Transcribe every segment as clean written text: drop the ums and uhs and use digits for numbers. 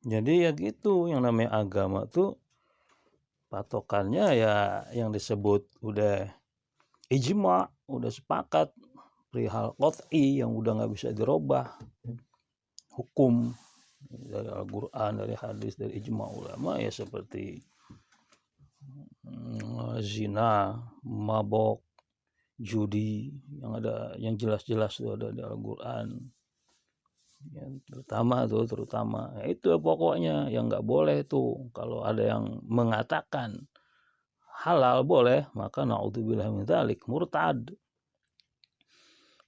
Jadi ya gitu, yang namanya agama tuh patokannya ya yang disebut udah ijma, udah sepakat perihal qat'i yang udah nggak bisa dirubah, hukum dari Al-Quran, dari hadis, dari ijma ulama ya seperti zina, mabok, judi, yang jelas-jelas tuh ada di Al-Quran. Ya, terutama ya itu pokoknya yang nggak boleh tuh. Kalau ada yang mengatakan halal boleh, maka naudzubillah min dzalik, murtad.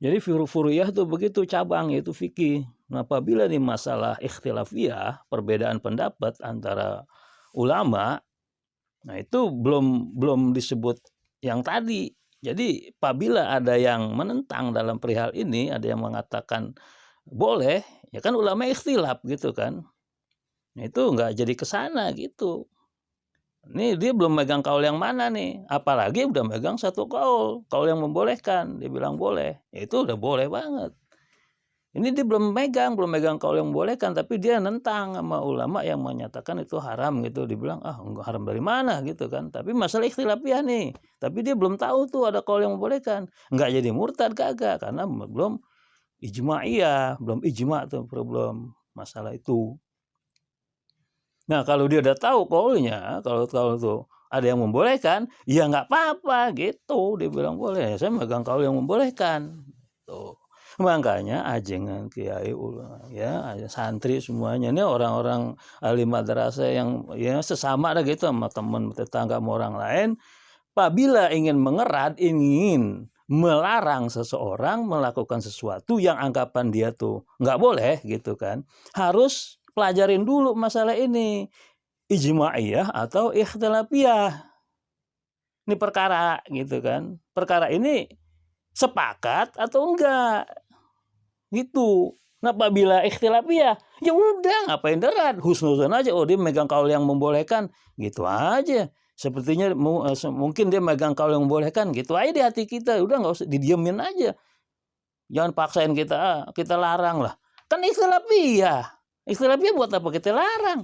Jadi furu'iyah tuh begitu cabang, yaitu fikih. Nah, apabila nih masalah ikhtilafiyah, perbedaan pendapat antara ulama, nah itu belum disebut yang tadi. Jadi apabila ada yang menentang dalam perihal ini, ada yang mengatakan boleh, ya kan ulama ikhtilaf gitu kan. Nah itu nggak jadi kesana gitu. Ini dia belum megang kaul yang mana nih, apalagi udah megang satu kaul yang membolehkan, dia bilang boleh, ya itu udah boleh banget. Ini dia belum megang kaul yang membolehkan, tapi dia nentang sama ulama yang menyatakan itu haram gitu. Dibilang enggak, haram dari mana gitu kan. Tapi masalah ikhtilafiyah nih, tapi dia belum tahu tuh ada kaul yang membolehkan. Enggak jadi murtad kagak, karena belum ijma'iyah, belum ijma' tuh problem masalah itu. Nah kalau dia udah tahu kaulnya, kalau tuh ada yang membolehkan, ya nggak apa-apa gitu. Dia bilang boleh, ya saya megang kaul yang membolehkan. Tuh. Makanya ajengan kiai ulama ya, santri semuanya ini orang-orang ahli madrasah yang ya sesama ada gitu sama teman tetangga sama orang lain. Apabila ingin mengerat, ingin melarang seseorang melakukan sesuatu yang anggapan dia tuh nggak boleh gitu kan, harus pelajarin dulu masalah ini, ijma'iyah atau ikhtilafiyah. Ini perkara gitu kan, perkara ini sepakat atau enggak gitu. Nah apabila ikhtilafiyah, ya udah ngapain berat, husnuzon aja, oh dia megang kaul yang membolehkan gitu aja. Sepertinya mungkin dia megang kaul yang membolehkan gitu aja di hati kita, udah nggak usah didiemin aja, jangan paksain kita larang lah, kan ikhtilafiyah buat apa kita larang,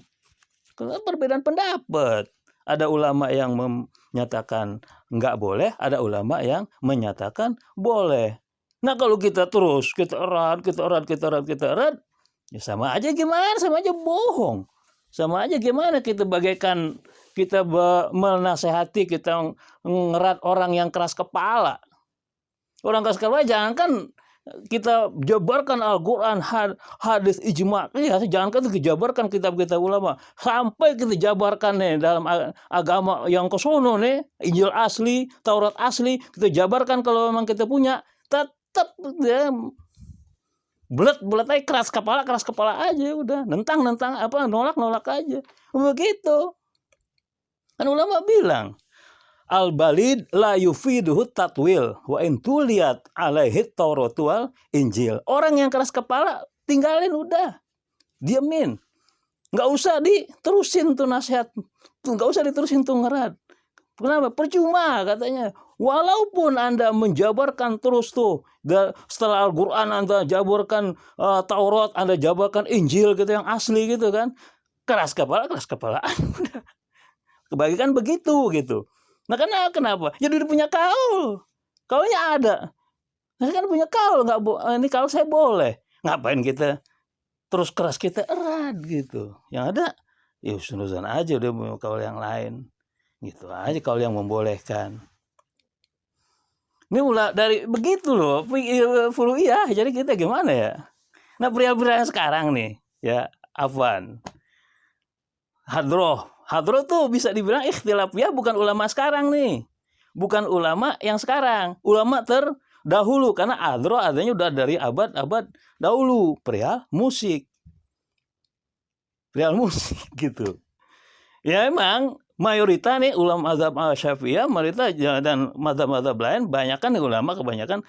karena perbedaan pendapat. Ada ulama yang menyatakan nggak boleh, ada ulama yang menyatakan boleh. Nah kalau kita terus kita erat, ya sama aja gimana, sama aja bohong, sama aja gimana kita bagaikan kita menasehati, kita ngerat orang yang keras kepala. Orang keras kepala jangankan kita jabarkan Al-Quran, hadis ijma, ya jangankan kita jabarkan kitab-kitab ulama, sampai kita jabarkan nih dalam agama yang kesono nih, Injil asli, Taurat asli, kita jabarkan kalau memang kita punya, tetap ya bulat aja, keras kepala aja, udah nentang apa, nolak aja, begitu. Kan ulama bilang al-balid la yufiduhu tatwil wa in tuliyat alaihi tauratu wal injil. Orang yang keras kepala tinggalin udah, diemin, nggak usah diterusin tuh nasihat, nggak usah diterusin tuh ngerat. Kenapa? Percuma katanya. Walaupun Anda menjabarkan terus tuh, setelah Al-Quran Anda jabarkan Taurat, Anda jabarkan Injil gitu yang asli gitu kan, keras kepalaan udah. Kebagikan begitu gitu. Nah kenapa? Ya udah punya kaul, kaulnya ada. Saya kan punya kaul, nggak ini kaul saya boleh. Ngapain kita terus keras kita erat gitu? Yang ada ya usul-usulan aja, udah punya kaul yang lain. Gitu aja kaul yang membolehkan. Ini mulai dari begitu loh, furu'iyah. Jadi kita gimana ya? Nah pria-pria sekarang nih, ya Afwan, Hadroh tuh bisa dibilang ikhtilafiyah bukan ulama sekarang nih. Bukan ulama yang sekarang. Ulama terdahulu. Karena hadroh adanya udah dari abad-abad dahulu. Perihal musik gitu. Ya emang mayoritas nih ulama mazhab Syafi'iyah, mayoritas dan mazhab-mazhab lain kebanyakan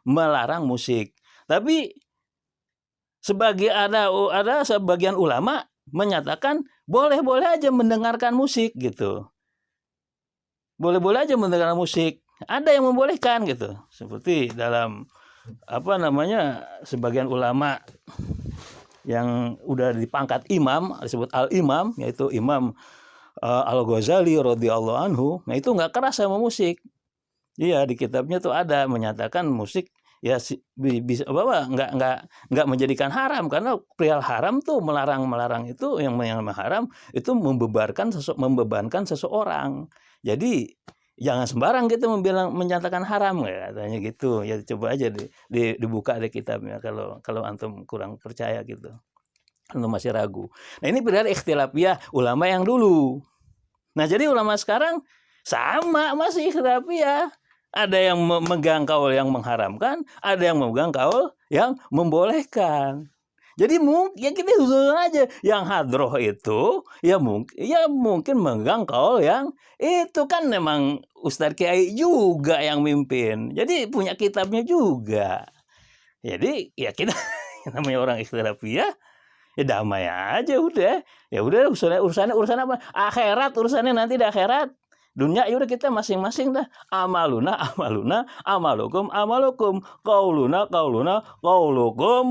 melarang musik. Tapi ada sebagian ulama menyatakan boleh-boleh aja mendengarkan musik gitu. Boleh-boleh aja mendengarkan musik. Ada yang membolehkan gitu. Seperti dalam sebagian ulama yang udah dipangkat imam, disebut al-imam, yaitu Imam Al-Ghazali radhiyallahu anhu. Nah itu nggak keras sama musik. Iya, di kitabnya tuh ada menyatakan musik ya bisa bahwa nggak menjadikan haram, karena perihal haram tuh melarang itu yang haram itu membebankan seseorang. Jadi jangan sembarang gitu menyatakan haram, katanya gitu. Ya coba aja dibuka di kitabnya kalau antum kurang percaya gitu. Antum masih ragu. Nah ini perihal ikhtilafiyah ulama yang dulu. Nah jadi ulama sekarang sama masih ikhtilafiyah. Ada yang memegang kaul yang mengharamkan, ada yang memegang kaul yang membolehkan. Jadi ya kita usul aja yang hadroh itu ya mungkin memegang kaul yang itu kan memang Ustadz Kiai juga yang mimpin. Jadi punya kitabnya juga. Jadi ya kita namanya orang ikhtilafiyah ya damai aja udah. Ya udah urusannya apa? Akhirat, urusannya nanti di akhirat. Dunia ya udah kita masing-masing dah. Amaluna amalukum qauluna qaulukum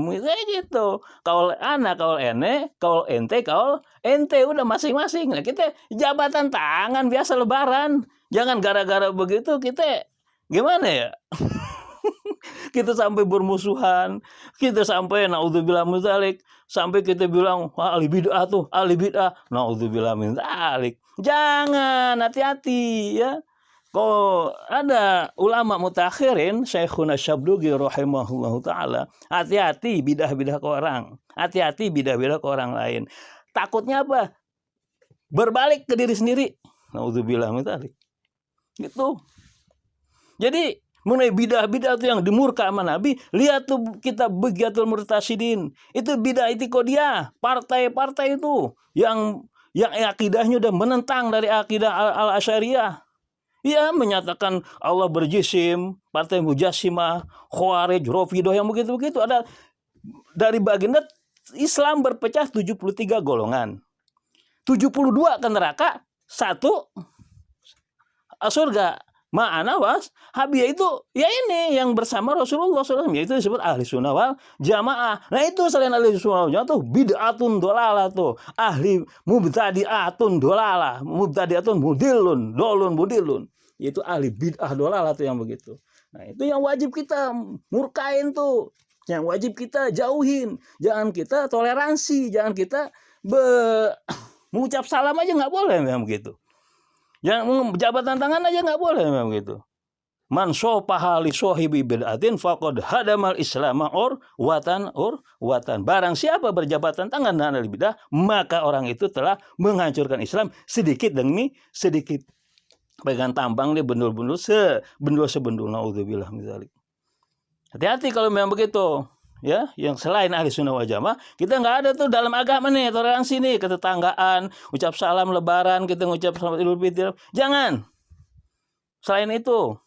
kayak gitu. Kaul ana kaul ene kaul ente udah masing-masing. Nah kita jabatan tangan biasa lebaran. Jangan gara-gara begitu kita gimana ya? Kita sampai bermusuhan, kita sampai naudzubillah min dzalik, sampai kita bilang ahli bid'ah tuh, ahli bid'ah, naudzubillah min dzalik. Jangan, hati-hati ya. Kalau ada ulama mutakhirin, Syekhuna Syabdugi rahimahullahu taala, hati-hati bidah-bidah ke orang, hati-hati bidah-bidah ke orang lain. Takutnya apa? Berbalik ke diri sendiri. Naudzubillah min dzalik. Gitu. Jadi mengenai bidah-bidah itu yang dimurka sama Nabi, lihat tuh kita Bugyatul Murtasyidin. Itu bidah itikadiyah, partai-partai itu yang akidahnya udah menentang dari akidah al-Asy'ariyah. Ya, menyatakan Allah berjisim, partai Mujassimah, Khawarij, Rafidhah yang begitu-begitu. Ada dari baginda Islam berpecah 73 golongan. 72 ke neraka, 1 surga. Ma'ana was habiyah itu ya ini yang bersama Rasulullah SAW, yaitu disebut ahli sunnah wal jamaah. Nah itu selain ahli sunnah wal jamaah tuh bid'atun dolalah tuh, ahli mubtadi'atun dolalah, mubtadi'atun mudilun dolun mudilun, yaitu ahli bid'ah dolalah tuh yang begitu. Nah itu yang wajib kita murkain tuh, yang wajib kita jauhin. Jangan kita toleransi, jangan kita mengucap salam aja nggak boleh memang begitu. Yang jabatan tangan aja nggak boleh memang gitu. Man sopaha li sohibi bid'atin faqad hadamal islama watan. Barang siapa berjabatan tangan dengan ahli bidah, maka orang itu telah menghancurkan Islam sedikit demi sedikit. Pegang tambang dia bendul-bendul sebendul naudzubillah min dzalik. Hati-hati kalau memang begitu. Ya, yang selain ahli sunnah wal jamaah, kita nggak ada tuh dalam agama nih toleransi nih, ketetanggaan, ucap salam lebaran, kita ngucap selamat Idul Fitri. Jangan. Selain itu,